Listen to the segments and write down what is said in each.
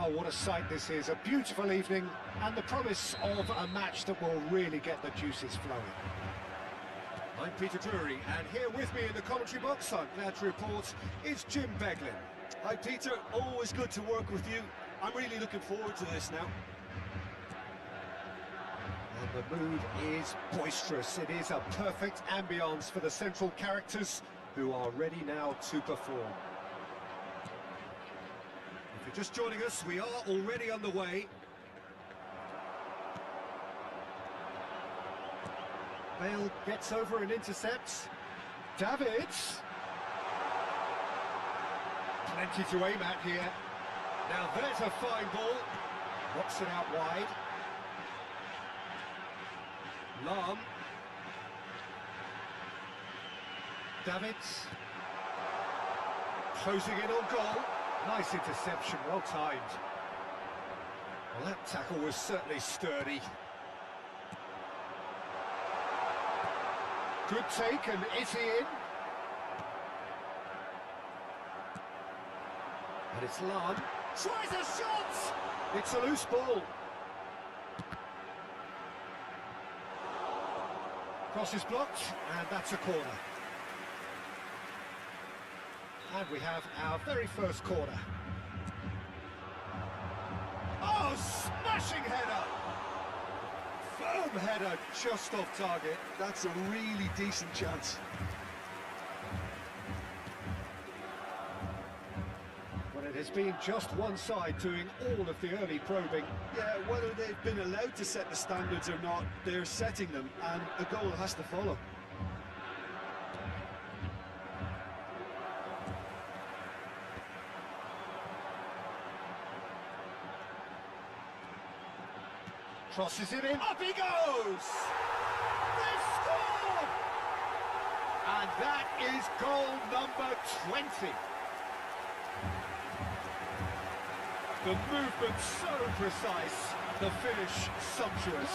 Oh, what a sight this is. A beautiful evening and the promise of a match that will really get the juices flowing. I'm Peter Drury, and here with me in the commentary box, I'm glad to report, is Jim Beglin. Hi Peter, always good to work with you. I'm really looking forward to this now. And the mood is boisterous. It is a perfect ambience for the central characters who are ready now to perform. If you're just joining us, we are already underway. Bale gets over and intercepts. Davids. Plenty to aim at here. Now there's a fine ball. Knocks it out wide. Lam. Davids. Closing in on goal. Nice interception, well timed. Well, that tackle was certainly sturdy. Good take, and is he in? And it's Lam. Tries a shot! It's a loose ball. Cross is blocked, and that's a corner. And we have our very first corner. Oh, smashing header! Firm header, just off target. That's a really decent chance. Well, it has been just one side doing all of the early probing. Yeah, whether they've been allowed to set the standards or not, they're setting them, and a goal has to follow. Crosses it in. Up he goes! They've scored! And that is goal number 20. The movement so precise, the finish sumptuous.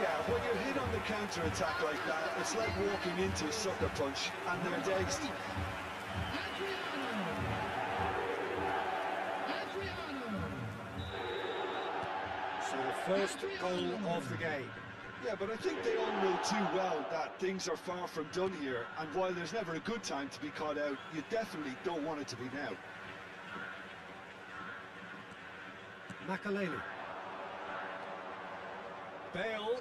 Yeah, when you're hit on the counter-attack like that, it's like walking into a sucker punch, and they're dazed. So the first goal of the game. Yeah, but I think they all know too well that things are far from done here, and while there's never a good time to be caught out, you definitely don't want it to be now. Makaleli. Bale.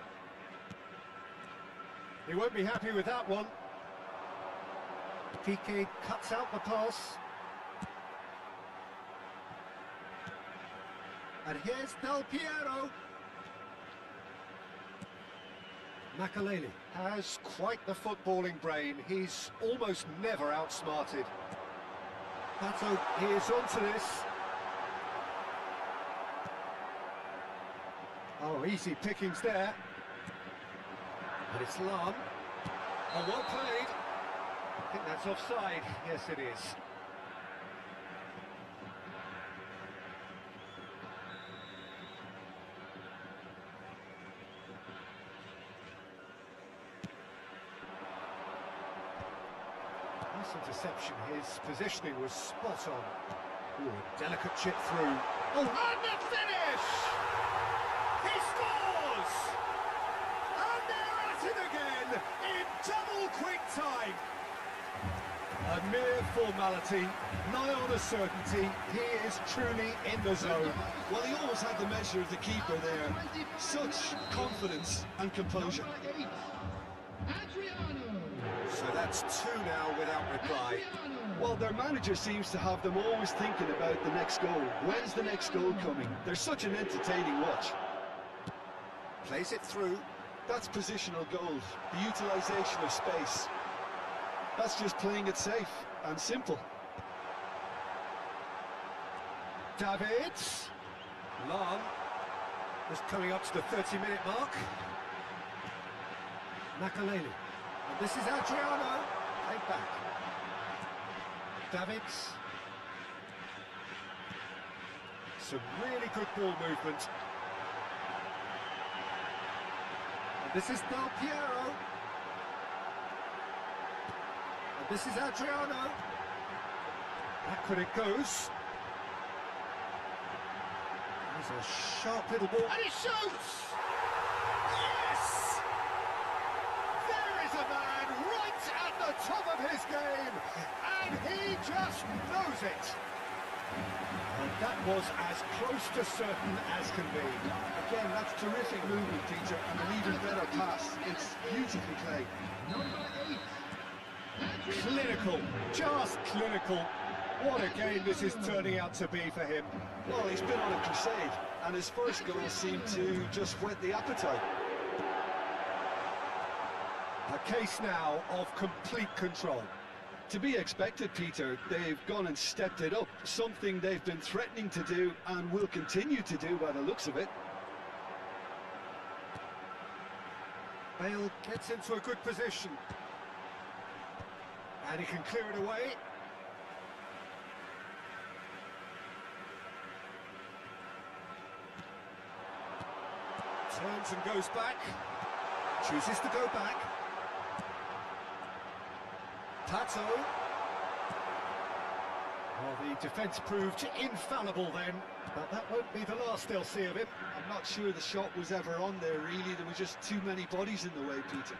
He won't be happy with that one. Piqué cuts out the pass. And here's Del Piero. Makaleli has quite the footballing brain. He's almost never outsmarted. Pato, he is onto this. Oh, easy pickings there. And it's Lam. Oh, well played. I think that's offside. Yes, it is. Nice interception. His positioning was spot on. Ooh, a delicate chip through. Oh, and the finish! He scores! And they're at it again in double quick time. A mere formality, nigh on a certainty. He is truly in the zone. Well, he always had the measure of the keeper there. Such confidence and composure. So that's two now without reply. Well, their manager seems to have them always thinking about the next goal. When's the next goal coming? They're such an entertaining watch. Plays it through. That's positional goals, the utilisation of space. That's just playing it safe and simple. Davids. Lam. Just coming up to the 30-minute mark. Makaleli. And this is Adriano. Played back. Davids. Some really good ball movement. And this is Del Piero. And this is Adriano. Backward it goes. It's a sharp little ball, and he shoots! Yes! There is a man right at the top of his game, and he just knows it. And that was as close to certain as can be. Again, that's terrific movement, Peter, and an even better pass. It's beautifully played. Clinical, just clinical. What a game this is turning out to be for him. Well, he's been on a crusade, and his first goal seemed to just whet the appetite. A case now of complete control. To be expected, Peter, they've gone and stepped it up, something they've been threatening to do and will continue to do by the looks of it. Bale gets into a good position. And he can clear it away. Turns and goes back. Chooses to go back. Tato. Well, the defence proved infallible then, but that won't be the last they'll see of him. I'm not sure the shot was ever on there, really. There were just too many bodies in the way, Peter.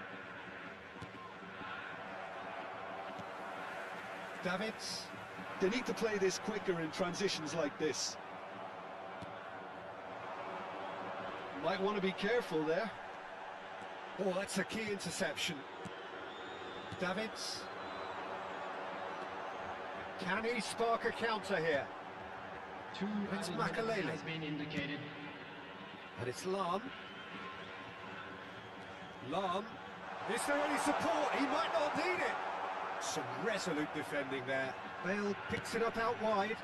Davids. They need to play this quicker in transitions like this. Might want to be careful there. Oh, that's a key interception. Davids. Can he spark a counter here? It's Makalele. Has been indicated. And it's Lam. Lam. Is there any support? He might not need it. Some resolute defending there. Bale picks it up out wide.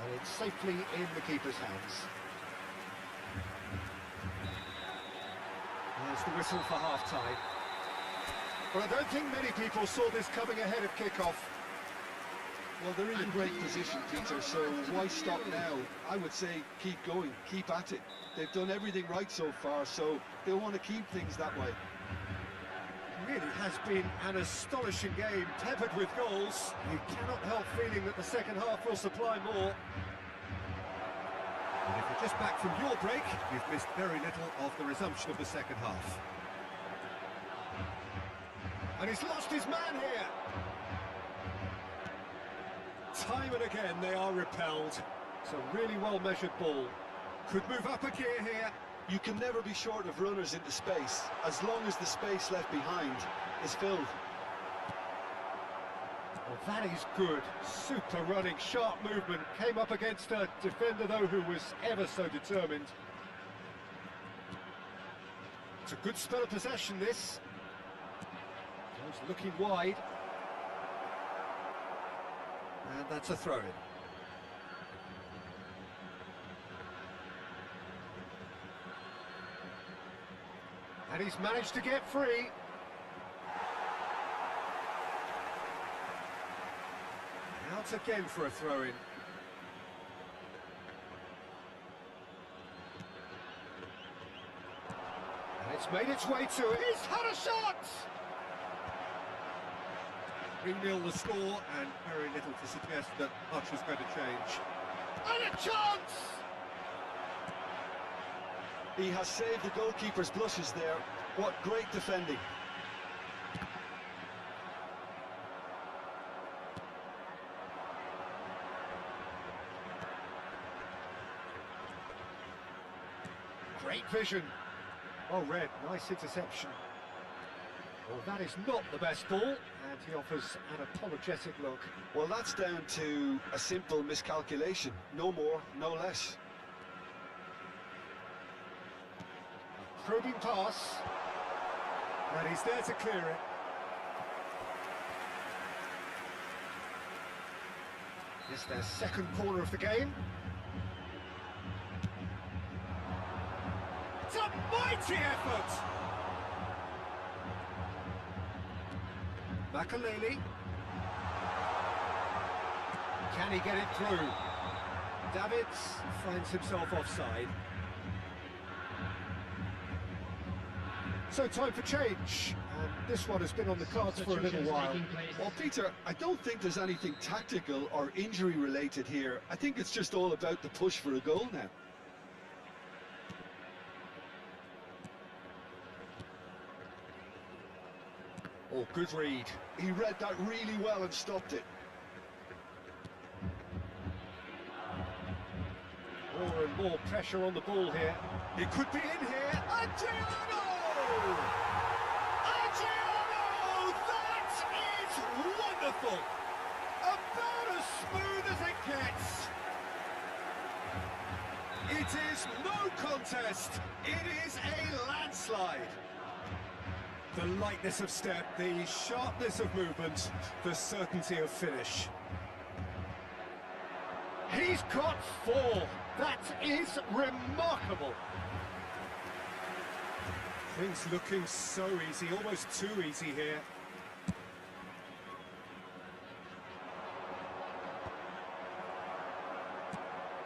And it's safely in the keeper's hands. There's the whistle for half-time. Well, I don't think many people saw this coming ahead of kick-off. Well, they're in a great position, Peter, so why stop now? I would say keep going, keep at it. They've done everything right so far, so they'll want to keep things that way. It really has been an astonishing game, peppered with goals. You cannot help feeling that the second half will supply more. And if you're just back from your break, you've missed very little of the resumption of the second half. And he's lost his man here. Time and again they are repelled. It's a really well-measured ball. Could move up a gear here. You can never be short of runners into space, as long as the space left behind is filled. Well, that is good. Super running, sharp movement. Came up against a defender, though, who was ever so determined. It's a good spell of possession, this. Just looking wide. And that's a throw-in. And he's managed to get free. Out again for a throw-in. And it's made its way to it. He's had a shot! 3-0 the score, and very little to suggest that much was going to change. And a chance! He has saved the goalkeeper's blushes there. What great defending. Great vision. Well read, nice interception. Well, that is not the best ball, and he offers an apologetic look. Well, that's down to a simple miscalculation. No more, no less. Probing pass, and he's there to clear it. It's their second corner of the game. It's a mighty effort! Makalele. Can he get it through? Davids finds himself offside. So time for change, and this one has been on the cards for a little while. Well, Peter, I don't think there's anything tactical or injury related here. I think it's just all about the push for a goal now. Oh, good read. He read that really well and stopped it. More and more pressure on the ball here. It could be in here. Adriano! Adriano! That is wonderful! About as smooth as it gets. It is no contest. It is a landslide. The lightness of step, the sharpness of movement, the certainty of finish. He's got 4. That is remarkable. Things looking so easy, almost too easy here.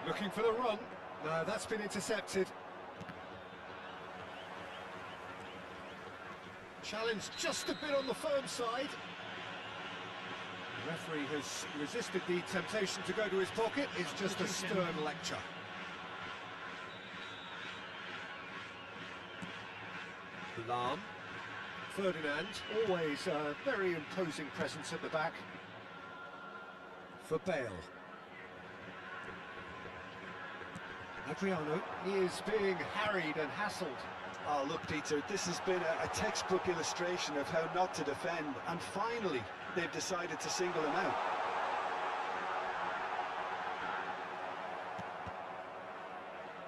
Looking for the run. No, that's been intercepted. Challenge just a bit on the firm side. The referee has resisted the temptation to go to his pocket. It's just a stern lecture. Lahm. Ferdinand, always a very imposing presence at the back. For Bale. Adriano, he is being harried and hassled. Oh, look, Peter, this has been a textbook illustration of how not to defend, and finally, they've decided to single him out.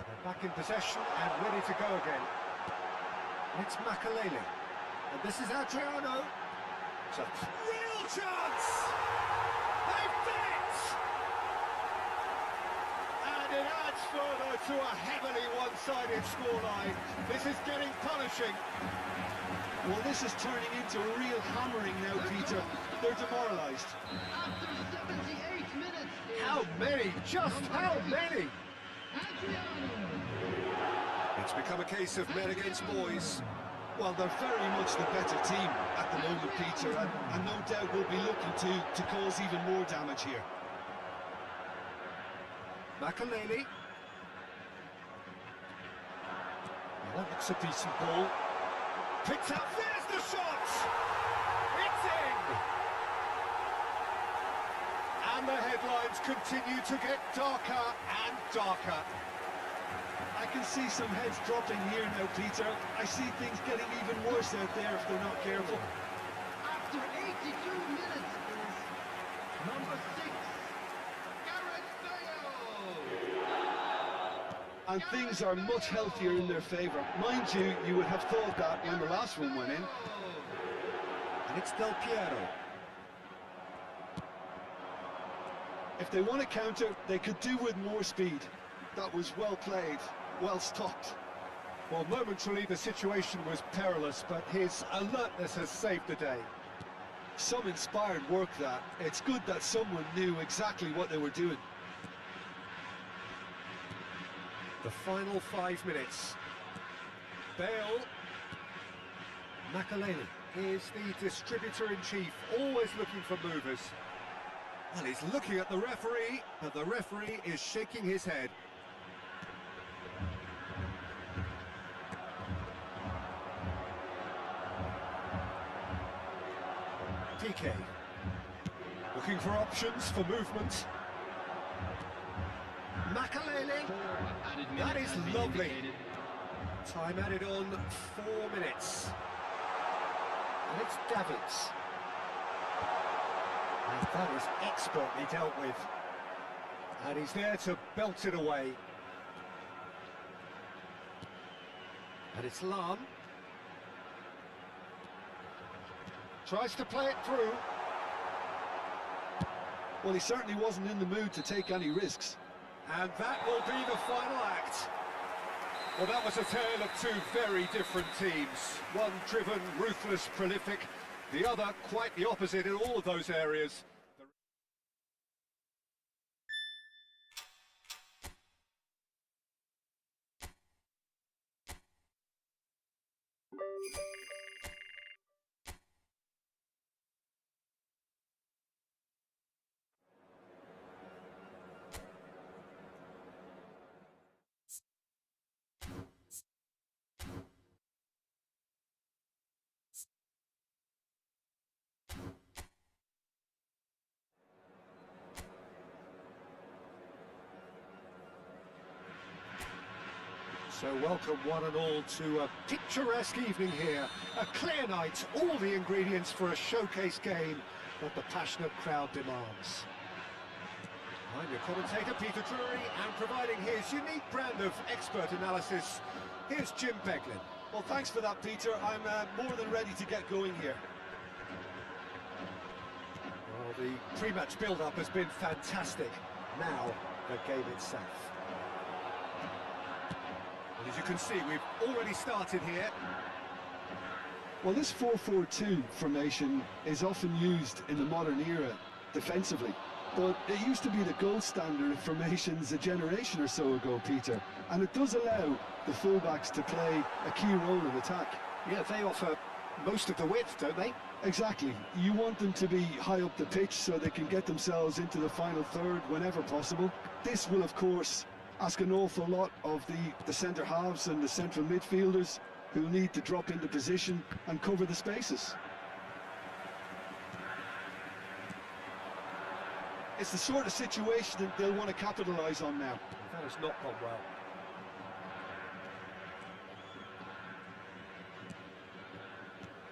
They're back in possession and ready to go again. It's Makalele. And this is Adriano. It's a real chance! They've done it! And it adds further to a heavily one-sided scoreline. This is getting punishing. Well, this is turning into a real hammering now, Peter. They're demoralised. After 78 minutes. How many? Just how many? It's become a case of men against boys. Well, they're very much the better team at the moment, Peter, and no doubt will be looking to cause even more damage here. Makalele. That looks a decent ball. Picked up, there's the shot! It's in! And the headlines continue to get darker and darker. I can see some heads dropping here now, Peter. I see things getting even worse out there if they're not careful. After 82 minutes is number 6, Gareth Bale. And things are much healthier in their favour. Mind you, you would have thought that when the last one went in. And it's Del Piero. If they want to counter, they could do with more speed. That was well played, well stopped. Well, momentarily the situation was perilous, but his alertness has saved the day. Some inspired work, that. It's good that someone knew exactly what they were doing. The final 5 minutes. Bale. Makalele is the distributor-in-chief, always looking for movers. Well, he's looking at the referee, but the referee is shaking his head. DK. Looking for options for movement. Makalele. That is lovely. Time added on 4 minutes. And it's Davids. And that is expertly dealt with. And he's there to belt it away. And it's Lahm. Tries to play it through. Well, he certainly wasn't in the mood to take any risks. And that will be the final act. Well, that was a tale of two very different teams. One driven, ruthless, prolific. The other quite the opposite in all of those areas. So welcome one and all to a picturesque evening here. A clear night, all the ingredients for a showcase game that the passionate crowd demands. I'm your commentator, Peter Drury, and providing his unique brand of expert analysis, here's Jim Beglin. Well, thanks for that, Peter. I'm more than ready to get going here. Well, the pre-match build-up has been fantastic. Now, the game itself. Well, as you can see, we've already started here. Well, this 4-4-2 formation is often used in the modern era defensively, but it used to be the gold standard formations a generation or so ago, Peter, and it does allow the fullbacks to play a key role in attack. Yeah, they offer most of the width, don't they? Exactly. You want them to be high up the pitch so they can get themselves into the final third whenever possible. This will, of course, ask an awful lot of the centre halves and the central midfielders, who need to drop into position and cover the spaces. It's the sort of situation that they'll want to capitalise on now. That has not gone well.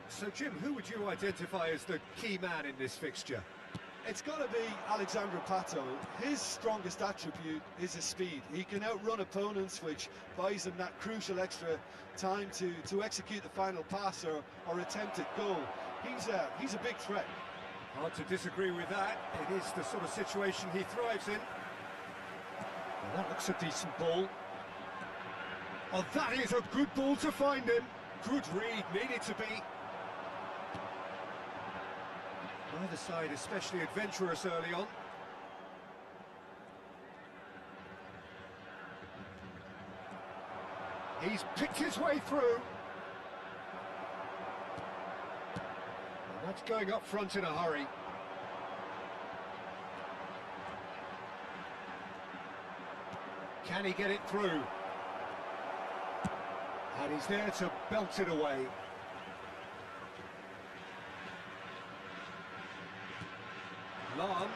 So, Jim, who would you identify as the key man in this fixture? It's got to be Alexandre Pato. His strongest attribute is his speed. He can outrun opponents, which buys him that crucial extra time to execute the final pass or attempt at goal. He's a big threat. Hard to disagree with that. It is the sort of situation he thrives in. Well, that looks a decent ball. Oh, that is a good ball to find him. Good read, needed to be. Neither side especially adventurous early on. He's picked his way through. And that's going up front in a hurry. Can he get it through? And he's there to belt it away. Lan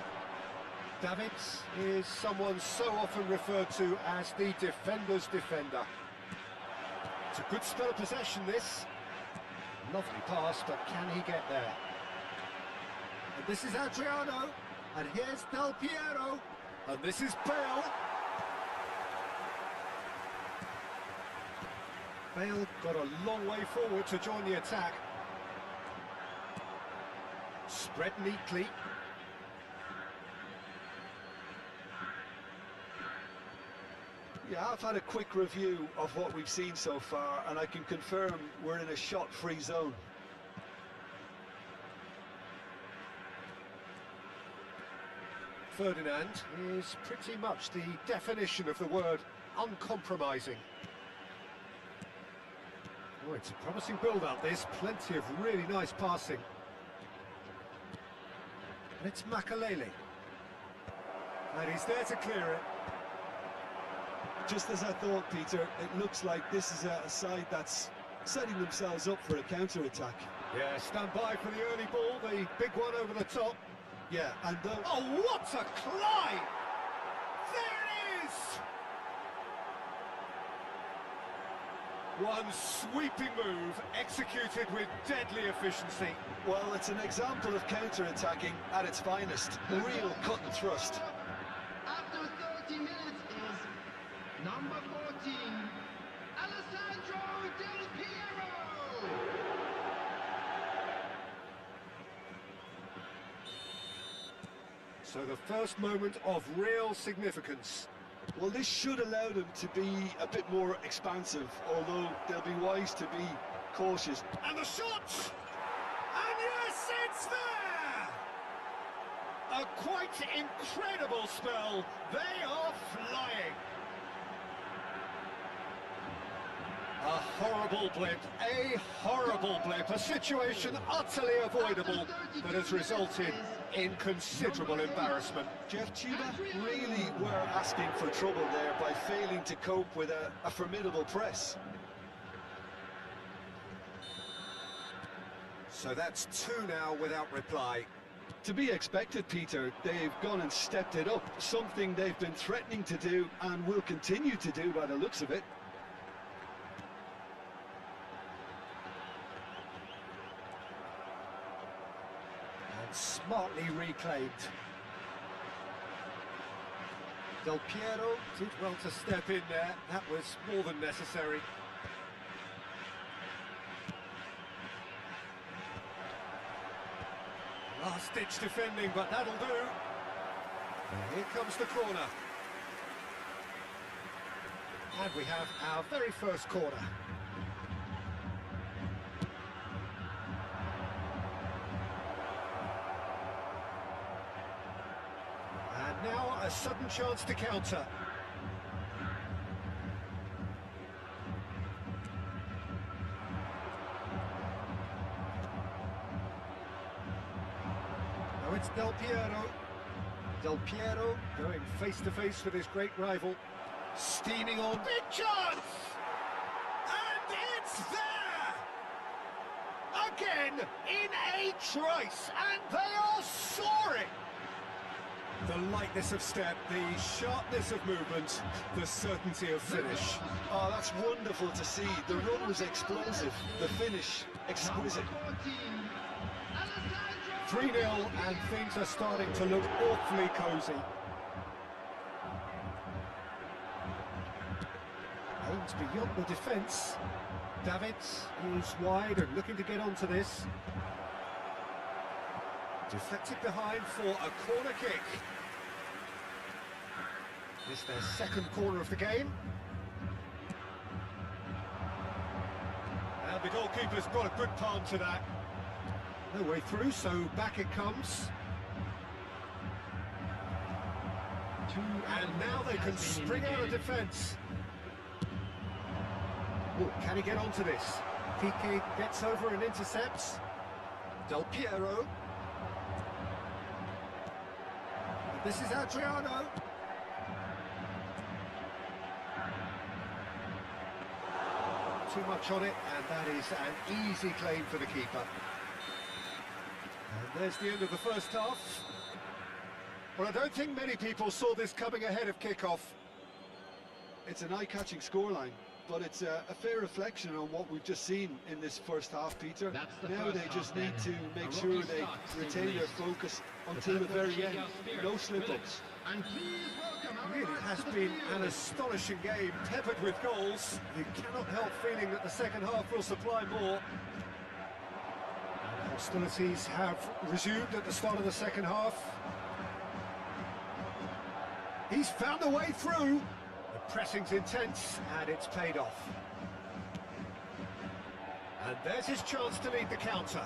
Davids is someone so often referred to as the defender's defender. It's a good spell of possession, this. Lovely pass, but can he get there? And this is Adriano, and here's Del Piero, and this is Bale. Bale got a long way forward to join the attack. Spread neatly. Yeah, I've had a quick review of what we've seen so far, and I can confirm we're in a shot-free zone. Ferdinand is pretty much the definition of the word uncompromising. Oh, it's a promising build-up, this. Plenty of really nice passing. And it's Makalele. And he's there to clear it. Just as I thought, Peter, it looks like this is a side that's setting themselves up for a counter-attack. Yeah, stand by for the early ball, the big one over the top. Yeah, and oh, what a climb! There it is! One sweeping move, executed with deadly efficiency. well, it's an example of counter-attacking at its finest. The real cut and thrust. After 30 minutes is number 14, Alessandro Del Piero. So the first moment of real significance. Well, this should allow them to be a bit more expansive, although they'll be wise to be cautious. And the shot! And yes, it's there! A quite incredible spell. They are flying. A horrible blip, a situation utterly avoidable that has resulted in considerable embarrassment. Jeff Chuba really were asking for trouble there by failing to cope with a formidable press. So that's two now without reply. To be expected, Peter. They've gone and stepped it up, something they've been threatening to do and will continue to do by the looks of it. smartly reclaimed. Del Piero did well to step in there. That was more than necessary. Last-ditch defending, but that'll do. And here comes the corner. And we have our very first corner. And now a sudden chance to counter. Now it's Del Piero. Del Piero going face-to-face with his great rival. Steaming on. Big chance! And it's there! Again, in a trice, and they are soaring! The lightness of step, the sharpness of movement, the certainty of finish. Oh, that's wonderful to see. The run was explosive, the finish exquisite. 3-0, and things are starting to look awfully cosy. Aims beyond the defence. Davids is wide and looking to get onto this. Deflected behind for a corner kick. This their second corner of the game. And the goalkeeper's got a good palm to that. No way through, so back it comes. And now they can spring out of defence. Oh, can he get onto this? Piqué gets over and intercepts. Del Piero. And this is Adriano. Too much on it, and that is an easy claim for the keeper. And there's the end of the first half. Well, I don't think many people saw this coming ahead of kick-off. It's an eye-catching scoreline, but it's a fair reflection on what we've just seen in this first half, Peter. Now they just need to make sure they retain their focus until the very end. No slip-ups. It really has been an astonishing game, peppered with goals. You cannot help feeling that the second half will supply more. Hostilities have resumed at the start of the second half. He's found a way through. The pressing's intense, and it's paid off. And there's his chance to lead the counter.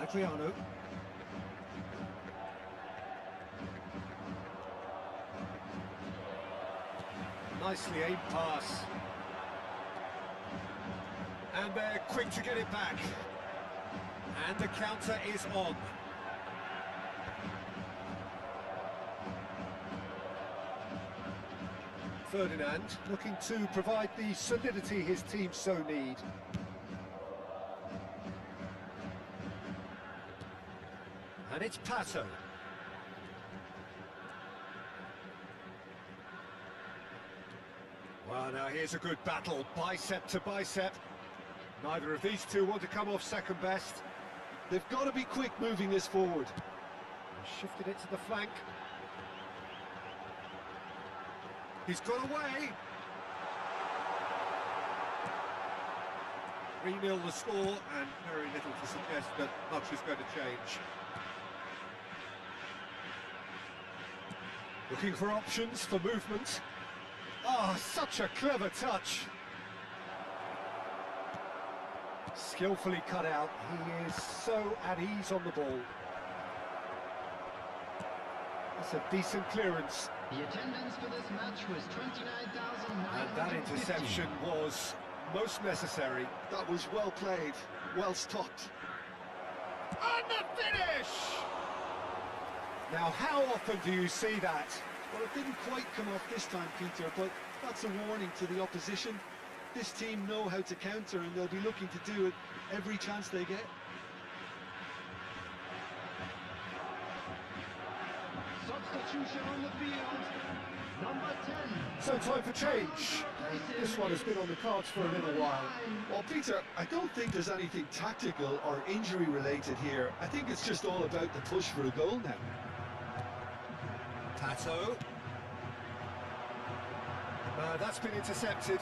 Adriano. Nicely aimed pass. And they're quick to get it back. And the counter is on. Ferdinand looking to provide the solidity his team so need. And it's Pato. Well, now here's a good battle, bicep to bicep. Neither of these two want to come off second best. They've got to be quick moving this forward. Shifted it to the flank. He's got away. 3-0 the score, and very little to suggest that much is going to change. Looking for options for movement. Ah, such a clever touch. Skillfully cut out. He is so at ease on the ball. That's a decent clearance. The attendance for this match was 29,950. And that interception was most necessary. That was well played, well stopped. And the finish! Now, how often do you see that? Well, it didn't quite come off this time, Peter, but that's a warning to the opposition. This team know how to counter, and they'll be looking to do it every chance they get. Substitution on the field. Number 10. So time for change. This one has been on the cards for a little while. Well, Peter, I don't think there's anything tactical or injury related here. I think it's just all about the push for a goal now. Pato. That's been intercepted.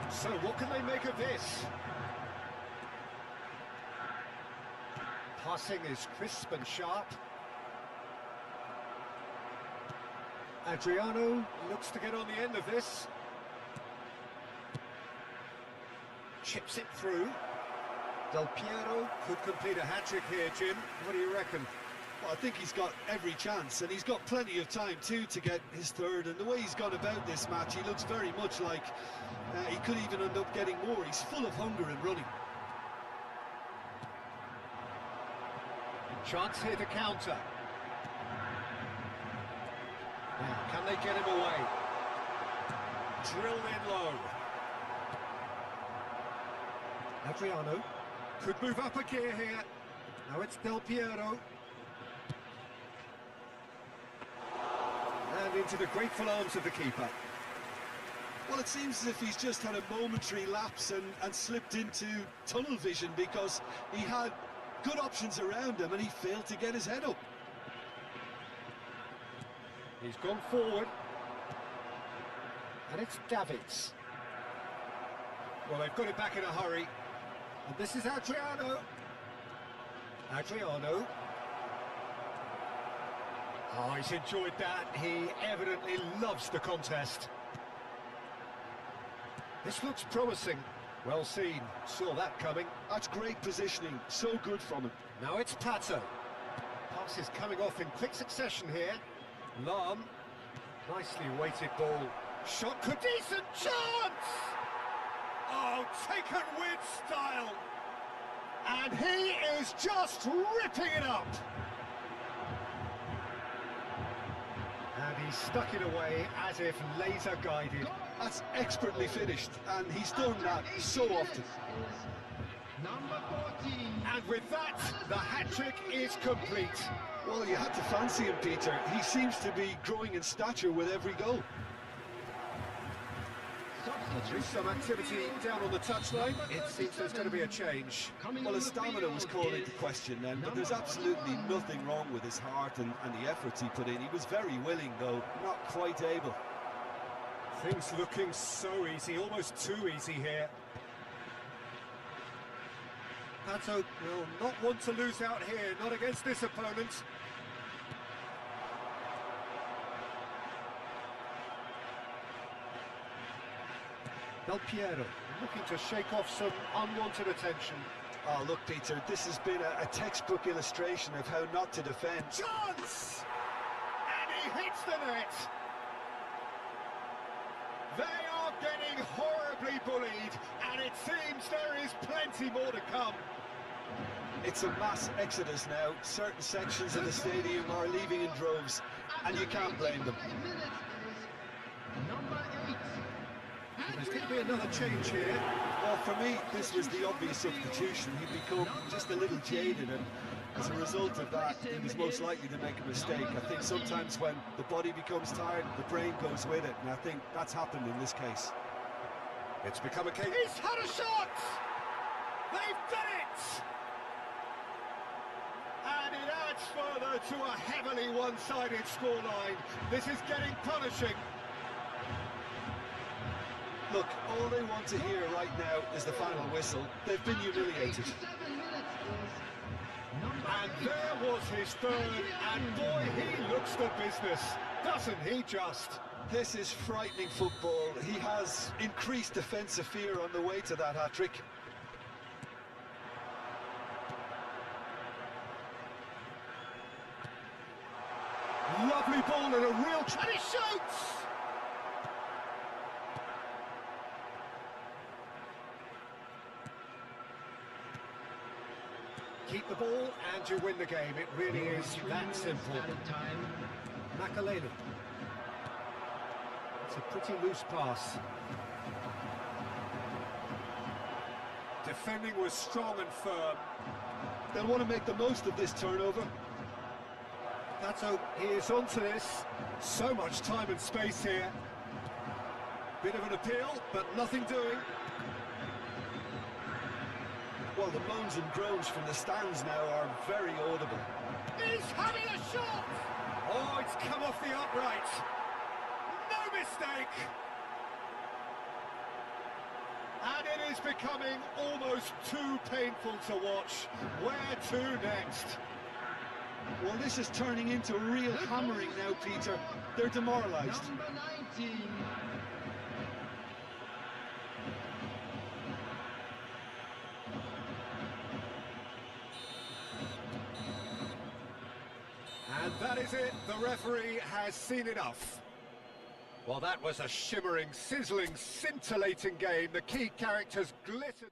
So what can they make of this? Passing is crisp and sharp. Adriano looks to get on the end of this. Chips it through. Del Piero could complete a hat-trick here, Jim. What do you reckon? Well, I think he's got every chance, and he's got plenty of time too to get his third. And the way he's gone about this match, he looks very much like he could even end up getting more. He's full of hunger and running. Chance here to counter. Now, can they get him away? Drilled in low. Adriano could move up a gear here. Now it's Del Piero. And into the grateful arms of the keeper. Well, it seems as if he's just had a momentary lapse and slipped into tunnel vision, because he had good options around him and he failed to get his head up. He's gone forward. And it's Davids. Well, they've got it back in a hurry. And this is Adriano. Adriano. Oh, he's enjoyed that. He evidently loves the contest. This looks promising. Well seen. Saw that coming. That's great positioning. So good from him. Now it's Pato. Pass is coming off in quick succession here. Lam. Nicely weighted ball. Shot could decent chance! Oh, taken with style. And he is just ripping it up. And he stuck it away as if laser guided. That's expertly finished, and he's done that so often. Number 14. And with that, the hat-trick is complete. Well, you had to fancy him, Peter. He seems to be growing in stature with every goal. There's some activity down on the touchline. It seems there's going to be a change. Well, his stamina was called into question then, but there's absolutely nothing wrong with his heart and the efforts he put in. He was very willing, though not quite able. Things looking so easy, almost too easy here. Pato will not want to lose out here, not against this opponent. Del Piero looking to shake off some unwanted attention. Oh, look, Peter, this has been a textbook illustration of how not to defend. Chance! And he hits the net! They are getting horribly bullied, and it seems there is plenty more to come. It's a mass exodus now. Certain sections of the stadium are leaving in droves, and you can't blame them. Number 8. There's going to be another change here. Well, for me, this was the obvious substitution. He'd become just a little jaded, and as a result of that, he was most likely to make a mistake. I think sometimes when the body becomes tired, the brain goes with it, and I think that's happened in this case. It's become a case. He's had a shot! They've done it! And it adds further to a heavily one-sided scoreline. This is getting punishing. Look, all they want to hear right now is the final whistle. They've been humiliated. And there was his third, and boy, he looks the business, doesn't he just? This is frightening football. He has increased defensive fear on the way to that hat-trick. Lovely ball and a real... And he shoots! Keep the ball and you win the game. It really is that simple. Makaleli. It's a pretty loose pass. Defending was strong and firm. They'll want to make the most of this turnover. Pato, he is onto this. So much time and space here. Bit of an appeal, but nothing doing. Well, the moans and groans from the stands now are very audible. He's having a shot! Oh, it's come off the upright. No mistake! And it is becoming almost too painful to watch. Where to next? Well, this is turning into a real hammering now, Peter. They're demoralised. Number 19. And that is it. The referee has seen enough. Well, that was a shimmering, sizzling, scintillating game. The key characters glittered.